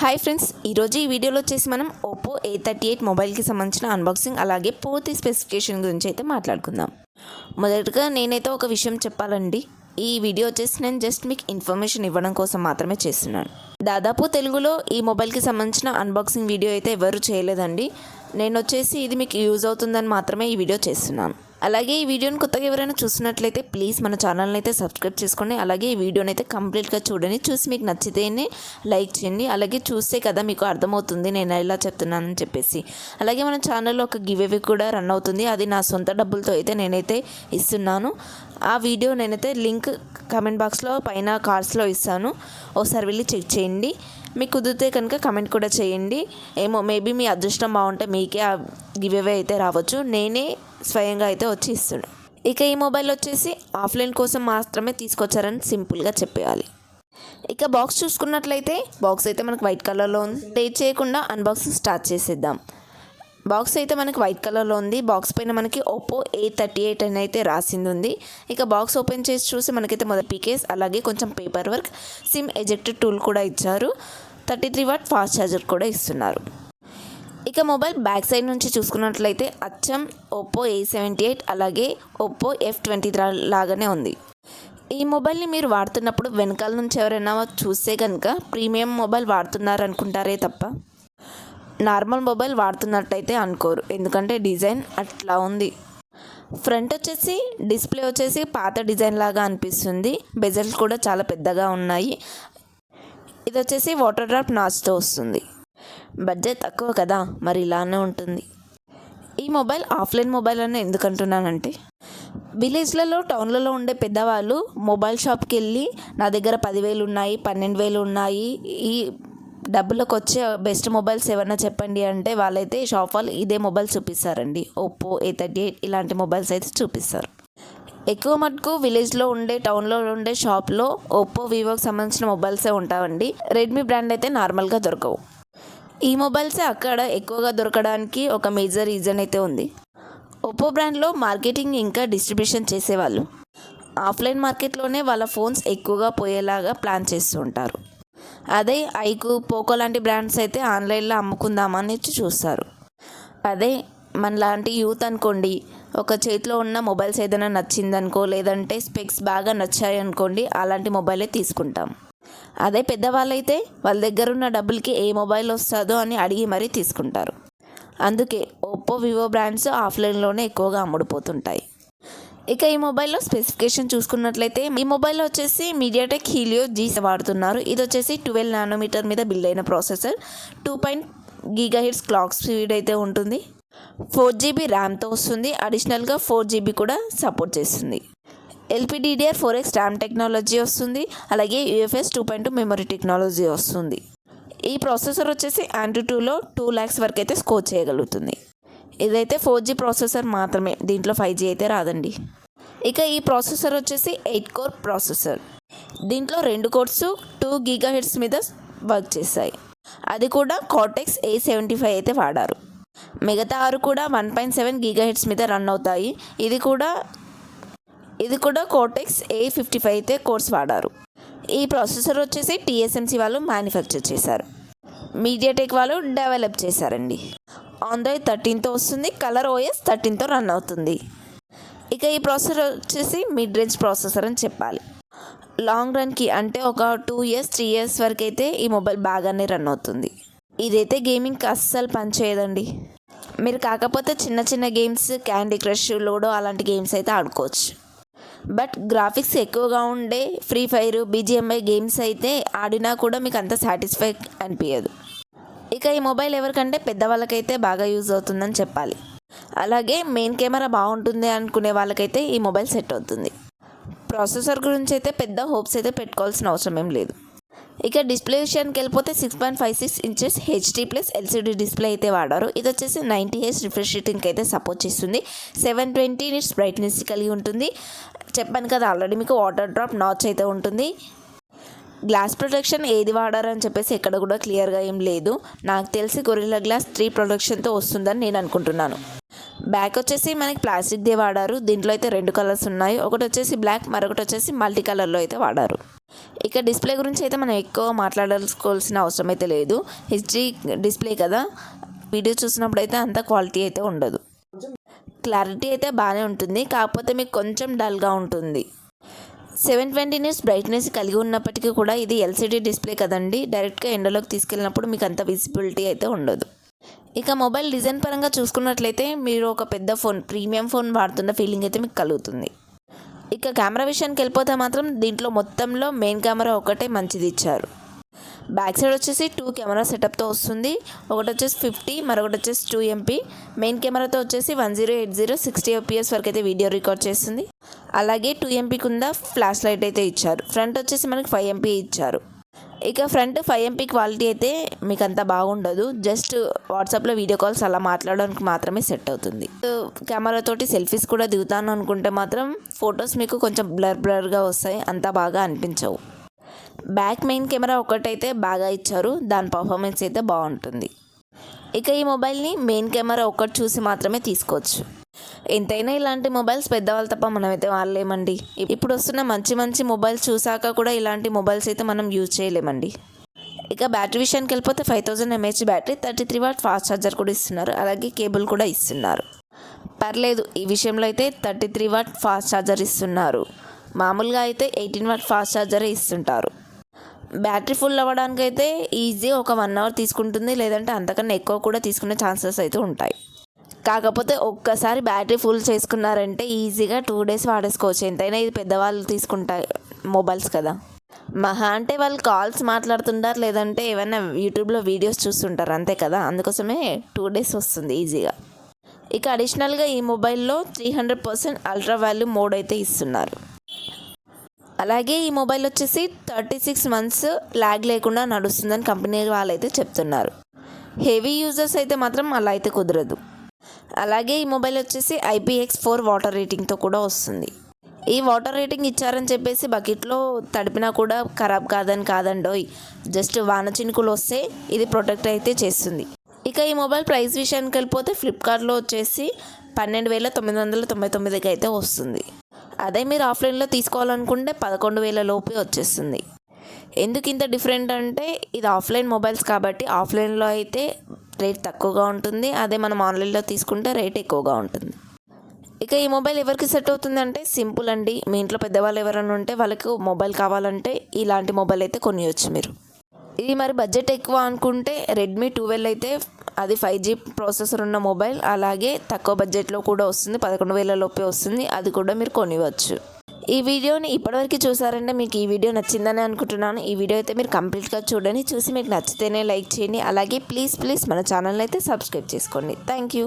Hi friends, ఈరోజు ఈ వీడియోలో వచ్చేసి మనం OPPO A38 మొబైల్కి సంబంధించిన అన్బాక్సింగ్ అలాగే పూర్తి స్పెసిఫికేషన్ గురించి అయితే మాట్లాడుకుందాం. మొదటగా నేనైతే ఒక విషయం చెప్పాలండి. ఈ వీడియో వచ్చేసి నేను జస్ట్ మీకు ఇన్ఫర్మేషన్ ఇవ్వడం కోసం మాత్రమే చేస్తున్నాను. దాదాపు తెలుగులో ఈ మొబైల్కి సంబంధించిన అన్బాక్సింగ్ వీడియో అయితే ఎవరు చేయలేదండి. నేను వచ్చేసి ఇది మీకు యూజ్ అవుతుందని మాత్రమే ఈ వీడియో చేస్తున్నాను. అలాగే ఈ వీడియోని కొత్తగా ఎవరైనా చూసినట్లయితే ప్లీజ్ మన ఛానల్ని అయితే సబ్స్క్రైబ్ చేసుకోండి. అలాగే ఈ వీడియోని అయితే కంప్లీట్గా చూడండి. చూసి మీకు నచ్చితేనే లైక్ చేయండి. అలాగే చూస్తే కదా మీకు అర్థమవుతుంది నేను ఎలా చెప్తున్నానని చెప్పేసి. అలాగే మన ఛానల్లో ఒక గివ్ అవే కూడా రన్ అవుతుంది. అది నా సొంత డబ్బులతో అయితే నేనైతే ఇస్తున్నాను. ఆ వీడియో నేనైతే లింక్ కామెంట్ బాక్స్లో పైన కార్డ్స్లో ఇస్తాను. ఒకసారి వెళ్ళి చెక్ చేయండి. మీకు కుదిరితే కనుక కమెంట్ కూడా చేయండి. ఏమో మేబీ మీ అదృష్టం బాగుంటే మీకే ఆ గివ్ అవే అయితే రావచ్చు. నేనే స్వయంగా అయితే వచ్చి ఇస్తాను. ఇక ఈ మొబైల్ వచ్చేసి ఆఫ్లైన్ కోసం మాత్రమే తీసుకొచ్చారని సింపుల్గా చెప్పేయాలి. ఇక బాక్స్ చూసుకున్నట్లయితే బాక్స్ అయితే మనకు వైట్ కలర్లో ఉంది. లేట్ చేయకుండా అన్బాక్సింగ్ స్టార్ట్ చేసేద్దాం. బాక్స్ అయితే మనకి వైట్ కలర్లో ఉంది. బాక్స్ పైన మనకి OPPO A38 అని అయితే రాసింది ఉంది. ఇక బాక్స్ ఓపెన్ చేసి చూసి మనకైతే మొదటి పీకేస్ అలాగే కొంచెం paper work, SIM ejector tool కూడా ఇచ్చారు. 33 వాట్ ఫాస్ట్ ఛార్జర్ కూడా ఇస్తున్నారు. ఇక మొబైల్ బ్యాక్ సైడ్ నుంచి చూసుకున్నట్లయితే అచ్చం OPPO A78 అలాగే OPPO F23 లాగానే ఉంది. ఈ మొబైల్ని మీరు వాడుతున్నప్పుడు వెనకాల నుంచి ఎవరైనా చూస్తే కనుక ప్రీమియం మొబైల్ వాడుతున్నారు అనుకుంటారే తప్ప నార్మల్ మొబైల్ వాడుతున్నట్టయితే అనుకోరు. ఎందుకంటే డిజైన్ అట్లా ఉంది. ఫ్రంట్ వచ్చేసి డిస్ప్లే వచ్చేసి పాత డిజైన్ లాగా అనిపిస్తుంది. బెజల్స్ కూడా చాలా పెద్దగా ఉన్నాయి. ఇది వచ్చేసి వాటర్ డ్రాప్ నాచ్తో వస్తుంది. బడ్జెట్ తక్కువ కదా, మరి ఇలానే ఉంటుంది. ఈ మొబైల్ ఆఫ్లైన్ మొబైల్ అని ఎందుకు అంటున్నానంటే విలేజ్లలో టౌన్లలో ఉండే పెద్దవాళ్ళు మొబైల్ షాప్కి వెళ్ళి నా దగ్గర 10,000 ఉన్నాయి, 12,000 ఉన్నాయి, ఈ డబ్బులకు వచ్చే బెస్ట్ మొబైల్స్ ఏమన్నా చెప్పండి అంటే వాళ్ళైతే షాప్ వాళ్ళు ఇదే మొబైల్ చూపిస్తారండి. OPPO A38 ఇలాంటి మొబైల్స్ అయితే చూపిస్తారు. ఎక్కువ మటుకు విలేజ్లో ఉండే టౌన్లో ఉండే షాప్లో OPPO వివోకి సంబంధించిన మొబైల్సే ఉంటాయండి. రెడ్మీ బ్రాండ్ అయితే నార్మల్గా దొరకవు. ఈ మొబైల్సే అక్కడ ఎక్కువగా దొరకడానికి ఒక మేజర్ రీజన్ అయితే ఉంది. OPPO బ్రాండ్లో మార్కెటింగ్ ఇంకా డిస్ట్రిబ్యూషన్ చేసేవాళ్ళు ఆఫ్లైన్ మార్కెట్లోనే వాళ్ళ ఫోన్స్ ఎక్కువగా పోయేలాగా ప్లాన్ చేస్తూ ఉంటారు. అదే ఐకు, పోకో లాంటి బ్రాండ్స్ అయితే ఆన్లైన్లో అమ్ముకుందామని చూస్తారు. అదే మనలాంటి యూత్ అనుకోండి, ఒక చేతిలో ఉన్న మొబైల్స్ ఏదైనా నచ్చిందనుకో, లేదంటే స్పెక్స్ బాగా నచ్చాయి అనుకోండి, అలాంటి మొబైలే తీసుకుంటాం. అదే పెద్దవాళ్ళైతే వాళ్ళ దగ్గర ఉన్న డబ్బులకి ఏ మొబైల్ వస్తుందో అని అడిగి మరీ తీసుకుంటారు. అందుకే OPPO, వివో బ్రాండ్స్ ఆఫ్లైన్లోనే ఎక్కువగా అమ్ముడుపోతుంటాయి. ఇక ఈ మొబైల్లో స్పెసిఫికేషన్ చూసుకున్నట్లయితే ఈ మొబైల్లో వచ్చేసి మీడియాటెక్ హీలియో G వాడుతున్నారు. ఇది వచ్చేసి 12 నానోమీటర్ మీద బిల్డ్ అయిన ప్రాసెసర్. 2.0 GHz క్లాక్ స్పీడ్ అయితే ఉంటుంది. 4GB ర్యామ్తో వస్తుంది. అడిషనల్గా 4GB కూడా సపోర్ట్ చేస్తుంది. LPDDR4X ర్యామ్ టెక్నాలజీ వస్తుంది. అలాగే UFS 2.2 మెమరీ టెక్నాలజీ వస్తుంది. ఈ ప్రాసెసర్ వచ్చేసి Android 2లో 2 lakhs వరకు అయితే స్కోర్ చేయగలుగుతుంది. ఇదైతే 4G ప్రాసెసర్ మాత్రమే, దీంట్లో 5G అయితే రాదండి. ఇక ఈ ప్రాసెసర్ వచ్చేసి 8 కోర్ ప్రాసెసర్. దీంట్లో 2 కోర్స్ 2 GHz మీద వర్క్ చేస్తాయి. అది కూడా కార్టెక్స్ A75 అయితే వాడారు. మిగతా 6 కూడా 1.7 GHz మీద రన్ అవుతాయి. ఇది కూడా కార్టెక్స్ A55 అయితే కోర్స్ వాడారు. ఈ ప్రాసెసర్ వచ్చేసి TSMC వాళ్ళు మ్యానుఫ్యాక్చర్ చేశారు. మీడియాటెక్ వాళ్ళు డెవలప్ చేశారండి. Android 13తో వస్తుంది. కలర్ OS 13తో రన్ అవుతుంది. ఇక ఈ ప్రాసెసర్ వచ్చేసి మిడ్ రేంజ్ ప్రాసెసర్ అని చెప్పాలి. లాంగ్ రన్కి అంటే ఒక 2 years 3 years వరకు అయితే ఈ మొబైల్ బాగానే రన్ అవుతుంది. ఇదైతే గేమింగ్కి అస్సలు పనిచేయదండి. మీరు కాకపోతే చిన్న చిన్న గేమ్స్, క్యాండీ క్రష్, లూడో అలాంటి గేమ్స్ అయితే ఆడుకోవచ్చు. బట్ గ్రాఫిక్స్ ఎక్కువగా ఉండే ఫ్రీ ఫైర్, BGMI గేమ్స్ అయితే ఆడినా కూడా మీకు అంత సాటిస్ఫై అనిపించదు. ఇక ఈ మొబైల్ ఎవరికంటే పెద్దవాళ్ళకైతే బాగా యూజ్ అవుతుందని చెప్పాలి. అలాగే మెయిన్ కెమెరా బాగుంటుంది అనుకునే వాళ్ళకైతే ఈ మొబైల్ సెట్ అవుతుంది. ప్రాసెసర్ గురించి అయితే పెద్ద హోప్స్ అయితే పెట్టుకోవాల్సిన అవసరం ఏం లేదు. ఇక డిస్ప్లే విషయానికి వెళ్ళిపోతే 6.56 inches HD+ LCD డిస్ప్లే అయితే వాడారు. ఇది వచ్చేసి 90Hz రిఫ్రెష్ రేటింగ్కి అయితే సపోర్ట్ చేస్తుంది. 720 nits బ్రైట్నెస్ కలిగి ఉంటుంది. చెప్పాను కదా ఆల్రెడీ మీకు వాటర్ డ్రాప్ నాచ్ అయితే ఉంటుంది. గ్లాస్ ప్రొటెక్షన్ ఏది వాడారని చెప్పేసి ఎక్కడ కూడా క్లియర్గా ఏం లేదు. నాకు తెలిసి గొరిల్లా గ్లాస్ 3 ప్రొటెక్షన్తో వస్తుందని నేను అనుకుంటున్నాను. బ్యాక్ వచ్చేసి మనకి ప్లాస్టిక్దే వాడారు. దీంట్లో అయితే 2 కలర్స్ ఉన్నాయి. ఒకటి వచ్చేసి బ్లాక్, మరొకటి వచ్చేసి మల్టీ కలర్లో అయితే వాడారు. ఇక డిస్ప్లే గురించి అయితే మనం ఎక్కువ మాట్లాడాల్సుకోవాల్సిన అవసరం అయితే లేదు. హెచ్డి డిస్ప్లే కదా, వీడియో చూసినప్పుడు అయితే అంత క్వాలిటీ అయితే ఉండదు. క్లారిటీ అయితే బాగానే ఉంటుంది, కాకపోతే మీకు కొంచెం డల్గా ఉంటుంది. 720 నిట్స్ బ్రైట్నెస్ కలిగి ఉన్నప్పటికీ కూడా ఇది ఎల్సిడి డిస్ప్లే కదండి, డైరెక్ట్గా ఎండలోకి తీసుకెళ్ళినప్పుడు మీకు అంత విజిబిలిటీ అయితే ఉండదు. ఇక మొబైల్ డిజైన్ పరంగా చూసుకున్నట్లయితే మీరు ఒక పెద్ద ఫోన్, ప్రీమియం ఫోన్ వాడుతున్న ఫీలింగ్ అయితే మీకు కలుగుతుంది. ఇక కెమెరా విషయానికి వెళ్ళిపోతే మాత్రం దీంట్లో మొత్తంలో మెయిన్ కెమెరా ఒకటే మంచిది ఇచ్చారు. బ్యాక్ సైడ్ వచ్చేసి 2 కెమెరా సెటప్తో వస్తుంది. ఒకటి వచ్చేసి 50, మరొకటి వచ్చేసి 2 MP. మెయిన్ కెమెరాతో వచ్చేసి 1080 60 fps వరకు అయితే వీడియో రికార్డ్ చేస్తుంది. అలాగే 2 MP కింద ఫ్లాష్ లైట్ అయితే ఇచ్చారు. ఫ్రంట్ వచ్చేసి మనకి 5 MP ఇచ్చారు. ఇక ఫ్రంట్ 5 MP క్వాలిటీ అయితే మీకు అంత బాగుండదు, జస్ట్ వాట్సాప్లో వీడియో కాల్స్ అలా మాట్లాడడానికి మాత్రమే సెట్ అవుతుంది. కెమెరాతోటి సెల్ఫీస్ కూడా దిగుతాను అనుకుంటే మాత్రం ఫొటోస్ మీకు కొంచెం బ్లర్గా వస్తాయి, అంత బాగా అనిపించవు. బ్యాక్ మెయిన్ కెమెరా ఒకటైతే బాగా ఇచ్చారు, దాని పర్ఫార్మెన్స్ అయితే బాగుంటుంది. ఇక ఈ మొబైల్ని మెయిన్ కెమెరా ఒకటి చూసి మాత్రమే తీసుకోవచ్చు. ఎంతైనా ఇలాంటి మొబైల్స్ పెద్దవాళ్ళు తప్ప మనమైతే వాడలేమండి. ఇప్పుడు వస్తున్న మంచి మొబైల్స్ చూసాక కూడా ఇలాంటి మొబైల్స్ అయితే మనం యూజ్ చేయలేమండి. ఇక బ్యాటరీ విషయానికి వెళ్ళిపోతే 5000 mAh battery, 33 watt fast charger కూడా ఇస్తున్నారు. అలాగే కేబుల్ కూడా ఇస్తున్నారు. పర్లేదు, ఈ విషయంలో అయితే 33 వాట్ ఫాస్ట్ ఛార్జర్ ఇస్తున్నారు. మామూలుగా అయితే 18 వాట్ ఫాస్ట్ ఛార్జరే ఇస్తుంటారు. బ్యాటరీ ఫుల్ అవ్వడానికి అయితే ఈజీ ఒక 1 అవర్ తీసుకుంటుంది, లేదంటే అంతకన్నా ఎక్కువ కూడా తీసుకునే ఛాన్సెస్ అయితే ఉంటాయి. కాకపోతే ఒక్కసారి బ్యాటరీ ఫుల్ చేసుకున్నారంటే ఈజీగా 2 days వాడేసుకోవచ్చు. ఎంతైనా ఇది పెద్దవాళ్ళు తీసుకుంటారు మొబైల్స్ కదా, మహా అంటే వాళ్ళు కాల్స్ మాట్లాడుతుంటారు, లేదంటే ఏమైనా యూట్యూబ్లో వీడియోస్ చూస్తుంటారు అంతే కదా, అందుకోసమే 2 days వస్తుంది ఈజీగా. ఇక అడిషనల్గా ఈ మొబైల్లో 300% అల్ట్రా వాల్యూ మోడ్ అయితే ఇస్తున్నారు. అలాగే ఈ మొబైల్ వచ్చేసి 36 months ల్యాగ్ లేకుండా నడుస్తుందని కంపెనీ వాళ్ళైతే చెప్తున్నారు. హెవీ యూజర్స్ అయితే మాత్రం అలా అయితే కుదరదు. అలాగే ఈ మొబైల్ వచ్చేసి IPX4 వాటర్ రేటింగ్తో కూడా వస్తుంది. ఈ వాటర్ రేటింగ్ ఇచ్చారని చెప్పేసి బకెట్లో తడిపినా కూడా ఖరాబ్ కాదండోయ్, జస్ట్ వాన చినుకులు వస్తే ఇది ప్రొటెక్ట్ అయితే చేస్తుంది. ఇక ఈ మొబైల్ ప్రైస్ విషయానికి వెళ్ళిపోతే ఫ్లిప్కార్ట్లో వచ్చేసి 12,999కి అయితే వస్తుంది. అదే మీరు ఆఫ్లైన్లో తీసుకోవాలనుకుంటే 11,000 లోపే వచ్చేస్తుంది. ఎందుకు ఇంత డిఫరెంట్ అంటే ఇది ఆఫ్లైన్ మొబైల్స్ కాబట్టి ఆఫ్లైన్లో అయితే రేట్ తక్కువగా ఉంటుంది, అదే మనం ఆన్లైన్లో తీసుకుంటే రేట్ ఎక్కువగా ఉంటుంది. ఇక ఈ మొబైల్ ఎవరికి సెట్ అవుతుంది అంటే సింపుల్ అండి, మీ ఇంట్లో పెద్దవాళ్ళు ఎవరైనా ఉంటే వాళ్ళకి మొబైల్ కావాలంటే ఇలాంటి మొబైల్ అయితే కొనియొచ్చు మీరు. ఇది మరి బడ్జెట్ ఎక్కువ అనుకుంటే రెడ్మీ 12 అయితే అది 5G ప్రాసెసర్ ఉన్న మొబైల్, అలాగే తక్కువ బడ్జెట్లో కూడా వస్తుంది, 11,000 లోపే వస్తుంది, అది కూడా మీరు కొనివచ్చు. ఈ వీడియోని ఇప్పటివరకు చూసారంటే మీకు ఈ వీడియో నచ్చిందని అనుకుంటున్నాను. ఈ వీడియో అయితే మీరు కంప్లీట్గా చూడండి, చూసి మీకు నచ్చితేనే లైక్ చేయండి. అలాగే ప్లీజ్ మన ఛానల్ అయితే సబ్స్క్రైబ్ చేసుకోండి. Thank you.